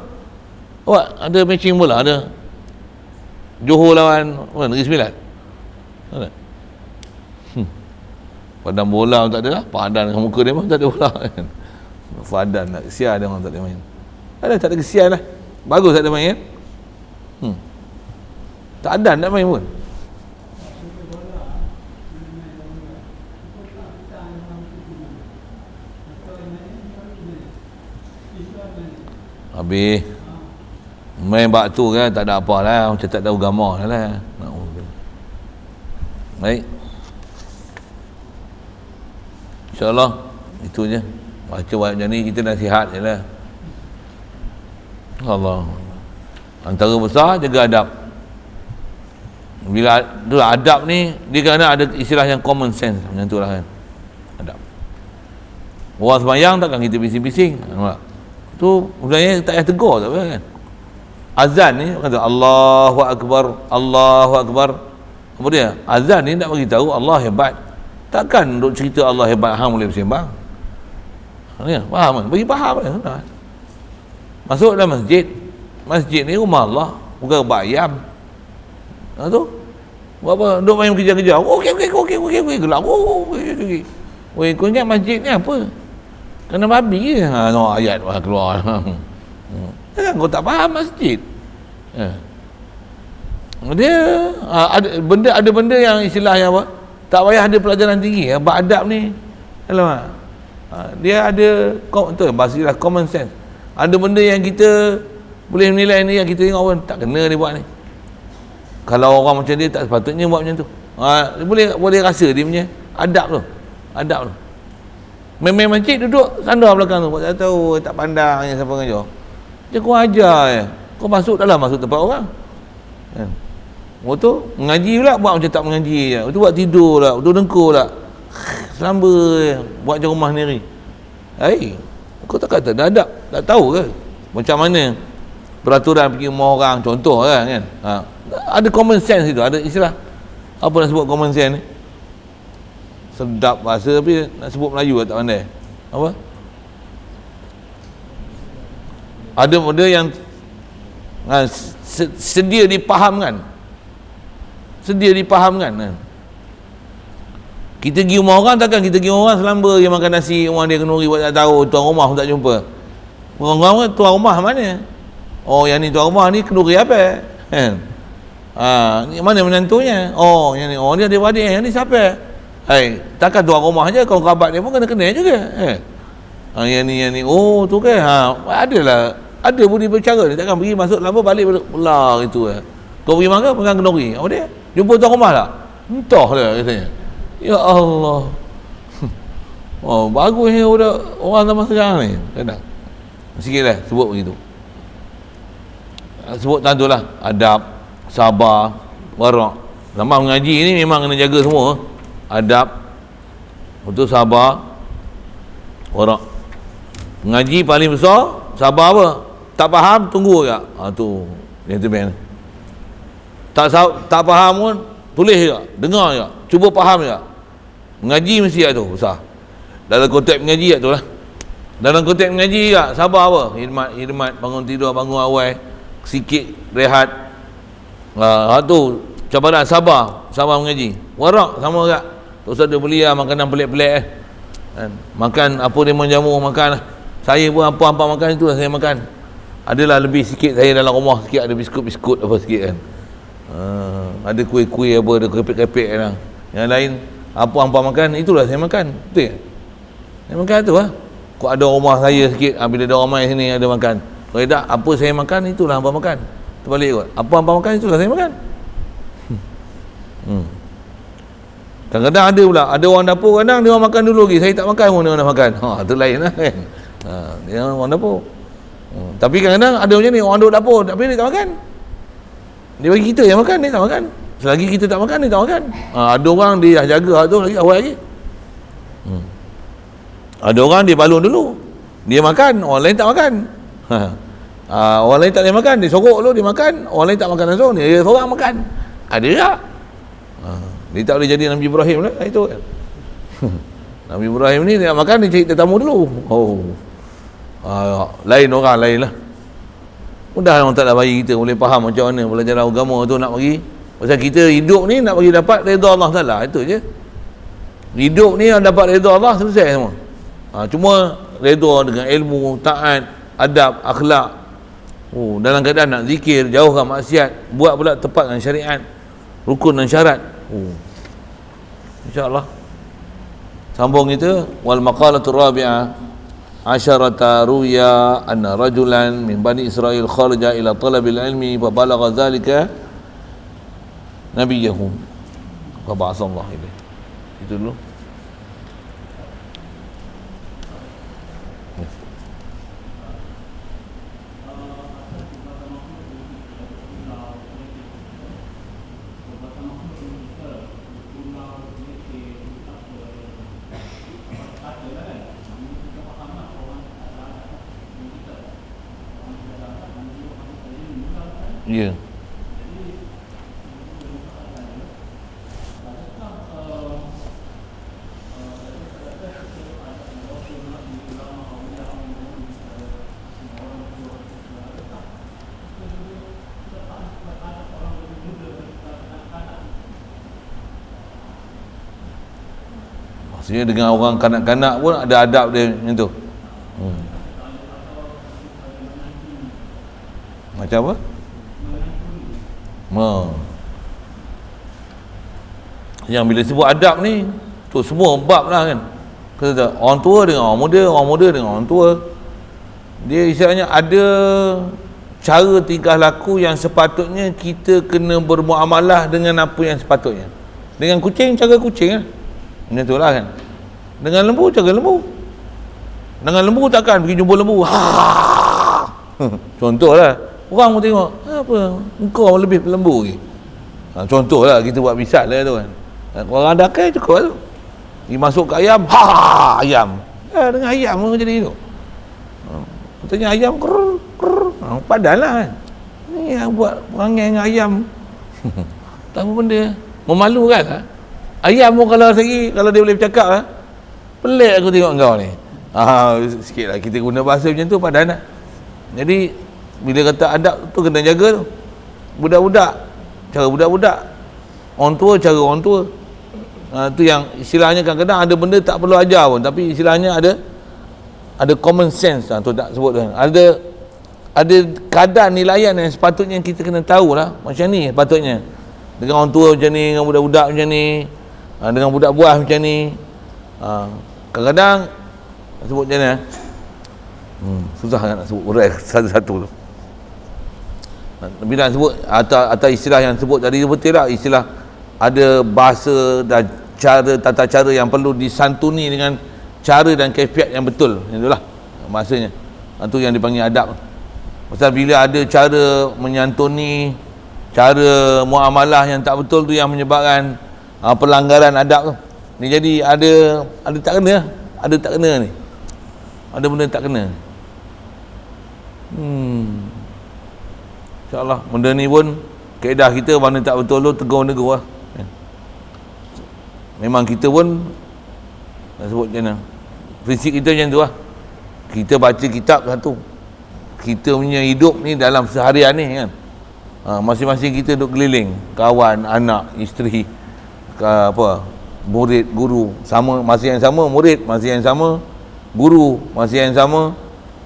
Awak ada matching bola ada. Johor lawan Negeri Sembilan. Ada. Padang bola pun tak ada lah. Padang dengan muka dia pun tak ada bola kan. Fadan nak kesian dia orang tak ada main. Tak ada kesian lah. Bagus tak ada main kan. Tak ada nak main pun. Habis main bak tu kan tak ada apa lah, macam tak tahu agama lah. Baik, InsyaAllah itu je. Baca macam ni kita nasihat je lah. Allah, antara besar jaga adab. Bila tu adab ni dia kena ada istilah yang common sense macam tu lah kan. Adab. Orang sembahyang takkan kita bising-bising. Nampak? Tu sebenarnya tak payah tegur tak apa kan. Azan ni kata Allahu Akbar, Allahu Akbar. Apa dia? Azan ni nak bagi tahu Allah hebat. Takkan duk cerita Allah hebat hang boleh bersembang. Ni faham kan? Bagi faham kan. Masuk dalam masjid. Masjid ni rumah Allah, bukan bayam. Tu. Buat apa? Duk main kejar-kejar. Okey gelap. Okey. Weh, kau ingat masjid ni apa? Kena babi je. No, ayat keluar. Kan kau tak faham masjid. Dia ada benda yang istilah yang apa? Tak payah ada pelajaran tinggi. Bab adab ni. Alamak. Dia ada bahasa common sense. Ada benda yang kita boleh menilai ni yang kita tengok pun tak kena dia buat ni. Kalau orang macam dia tak sepatutnya buat macam tu. Dia boleh rasa dia punya adab tu. Main masjid duduk sandar belakang tu. Tak tahu, tak pandang siapa ngajar. Dia kau ajar je. Kau masuk tempat orang. Kan? Tu mengaji pula buat macam tak mengaji je. Tu buat tidur lah, tu dengkur lah. Selamba je. Buat macam rumah sendiri. Kau tak kata dah adab. Tak tahu ke macam mana peraturan pergi rumah orang, contoh kan. Ada common sense itu, ada istilah. Apa nak sebut common sense ni? Sedap bahasa tapi nak sebut Melayu tak pandai. Apa? Ada benda yang sedia dipahamkan. Kita pergi rumah orang, takkan kita pergi rumah selamba dia makan nasi, orang dia kenduri buat tak tahu, tuan rumah pun tak jumpa. Orang-orang tuan rumah mana? Oh, yang ni tuan rumah ni kenduri apa? Kan? Ni mana menantunya? Oh, yang ni, dia adik-adik, yang ni siapa? Takkan tuan rumah je, kau kerabat dia pun kena juga. Yang ni. Oh, tu kan. Ada budi bercara ni, takkan pergi masuk lama balik belah gitu. Kau pergi makan pegang kenduri. Apa dia? Jumpa tuan rumah tak? Entah lah katanya. Ya Allah. Bagusnya orang zaman sekarang ni. Kadang sikitlah sebut begitu. Sebut tentulah adab, sabar, warak. Lepas mengaji ni memang kena jaga semua. Adab, betul, sabar, warak. Mengaji paling besar sabar apa? Tak faham tunggu juga. Tu gentleman. Tak faham pun tulis juga, dengar juga, cuba faham juga. Mengaji mesti tu besar. Dalam konteks mengaji tu lah. Dalam konteks mengaji juga sabar apa? Khidmat, bangun tidur, bangun awal, sikit rehat. Tu cabaran sabar mengaji. Warak sama juga. Tak usah dia beli makanan pelik-pelik kan? Makan apa dia menjamu makan lah. Saya pun apa makan itu lah saya makan. Adalah lebih sikit saya dalam rumah sikit, ada biskut apa sikit kan. Ada kuih-kuih apa, ada keripik-keripik kan. Yang lain apa makan itulah saya makan. Betul tak? Saya makan tu lah. Kau ada rumah saya sikit, bila ada orang main sini ada makan. Kalau tak, apa saya makan itulah hampa makan. Terbalik kot. Apa hampa makan itulah saya makan. Kadang-kadang ada pula, ada orang dapur kadang dia orang makan dulu lagi, saya tak makan pun dia orang nak makan. Tu lain lah kan. Dia orang dapur. Tapi kadang-kadang ada macam ni, orang duduk dapur tapi dia tak makan. Dia bagi kita yang makan, dia tak makan. Selagi kita tak makan, dia tak makan. Ada orang dia dah jaga tu lagi awal lagi. Ada orang dia balun dulu, dia makan, orang lain tak makan. Orang lain tak boleh makan, dia sorok dulu, dia makan. Orang lain tak makan langsung, dia seorang makan. Ada tak? Dia tak boleh jadi Nabi Ibrahim lah itu kan. Nabi Ibrahim ni dia nak makan, dia cari tetamu dulu. Lain orang lain lah. Mudah orang Ta'ala bagi kita boleh faham macam mana pelajaran agama tu nak bagi. Pasal kita hidup ni nak bagi dapat redha Allah Ta'ala, itu je. Hidup ni dapat redha Allah, selesai semua. Cuma redha dengan ilmu, taat, adab, akhlak. Dalam keadaan nak zikir, jauhkan maksiat, buat pula tepat dengan syariat, rukun dan syarat. InsyaAllah. Sambung kita, wal maqalatu rabi'ah asyarata ruya anna rajulan min bani Israel kharaja ila talabil ilmi fa balagha dhalika nabiyahu fa ba'athallahu ilaihi. Itu dulu. Ya. Maksudnya dengan orang kanak-kanak pun ada adab dia macam tu. Macam apa? Yang bila sebut adab ni tu semua bab lah kan. Kata orang tua dengan orang muda, orang muda dengan orang tua. Dia istilahnya ada cara tingkah laku yang sepatutnya kita kena bermuamalah dengan apa yang sepatutnya. Dengan kucing, cara kucing lah. Macam tu lah kan. Dengan lembu, cara lembu. Dengan lembu takkan pergi jumpa lembu. Contohlah. Orang pun tengok, apa, engkau lebih lembu lagi. Contohlah, kita buat misal lah tu kan. Orang ada akal cukup tu. Dia masuk ke ayam, ayam. Dengan ayam pun jadi tu. Katanya ayam, padan lah kan. Ni yang buat perangai dengan ayam. Tak apa benda. Memalukan lah. Ayam pun kalau dia boleh bercakap lah. Pelik aku tengok kau ni. Sikit lah kita guna bahasa macam tu, padan lah. Jadi, bila kata adab tu kena jaga tu. Budak-budak, cara budak-budak. Orang tua, cara orang tua. Tu yang istilahnya kadang-kadang ada benda tak perlu ajar pun, tapi istilahnya ada common sense lah, tu tak sebut tu. Ada kadar nilaian yang sepatutnya kita kena tahu lah. Macam ni sepatutnya. Dengan orang tua macam ni, dengan budak-budak macam ni, dengan budak buah macam ni. Kadang-kadang sebut macam ni. Susah nak sebut satu-satu tu. Bila nak sebut atau istilah yang sebut tadi tu betul lah, istilah ada bahasa dan tata cara yang perlu disantuni dengan cara dan kaifiat yang betul. Itulah maksudnya. Itu yang dipanggil adab. Pasal bila ada cara menyantuni, cara muamalah yang tak betul tu yang menyebabkan pelanggaran adab tu. Ni jadi ada tak kena, ada tak kena ni. Ada benda tak kena. InsyaAllah benda ni pun kaedah kita mana tak betul tu tegur-negur lah. Memang kita pun nak sebut macam mana, prinsip kita macam tu lah. Kita baca kitab satu, kita punya hidup ni dalam seharian ni kan, masing-masing kita duduk keliling, kawan, anak, isteri, murid, guru, sama, masih yang sama, murid masih yang sama, guru masih yang sama,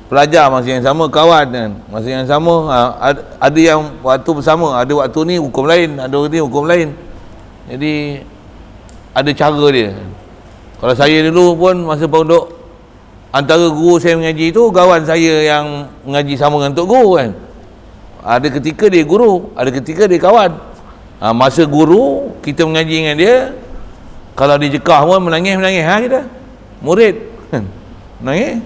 pelajar masih yang sama, kawan kan masih yang sama. Ada yang waktu bersama, ada waktu ni hukum lain, ada waktu ni hukum lain. Jadi ada cara dia. Kalau saya dulu pun masa pondok, antara guru saya mengaji tu kawan saya yang mengaji sama dengan tok guru kan. Ada ketika dia guru, ada ketika dia kawan. Masa guru kita mengaji dengan dia, kalau dia jekah pun menangis kita murid menangis.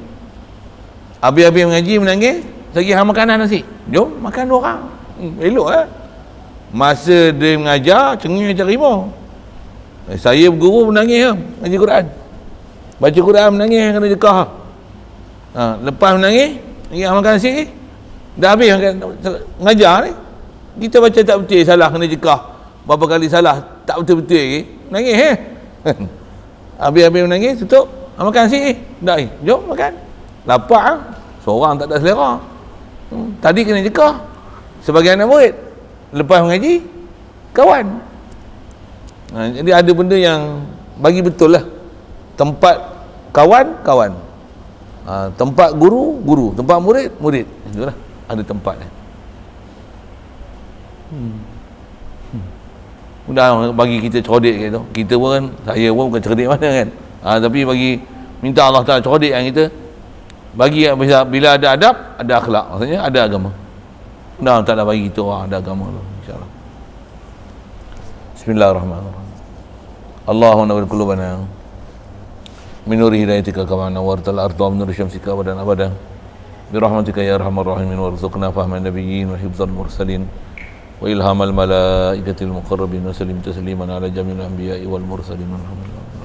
Habis-habis mengaji menangis, lagi hang makanan nasi. Jom makan dua orang. Elok lah. Masa dia mengajar, cengih macam rimau. Saya berguru menangis lah, mengaji Quran. Baca Quran menangis, kena jekah. Lepas menangis, lagi hang makan nasi. Dah habis mengajar ni. Kita baca tak betul, salah, kena jekah. Berapa kali salah, tak betul-betul lagi. Menangis Habis-habis menangis, tutup. Hang makan nasi. Dah jom makan. Lapar, seorang tak ada selera. Tadi kena cekah sebagai anak murid, lepas mengaji kawan. Jadi ada benda yang bagi betul lah. Tempat kawan, kawan. Tempat guru, guru. Tempat murid, murid. Itulah, ada tempat dia. Mudah bagi kita cerdik gitu. Kita pun kan, saya pun bukan cerdik mana kan. Tapi bagi minta Allah Taala cerdik yang kita. Bagi bila ada adab, ada akhlak. Maksudnya ada agama. Mudah Allah Taala bagi kita orang ada agama tu, insya-Allah. Bismillahirrahmanirrahim. Allahumma nawwir qulubana min nuri hidayatika kama nawwartal arda min nuri syamsika abadan abada. Bi rahmatika ya arhamar rahimin warzuqna fahman nabiyyin wa hifdzal mursalin wa ilhamal malaikatil muqarrabin wa sallim tasliman ala jami'il anbiya'i wal mursalin walhamdulillah.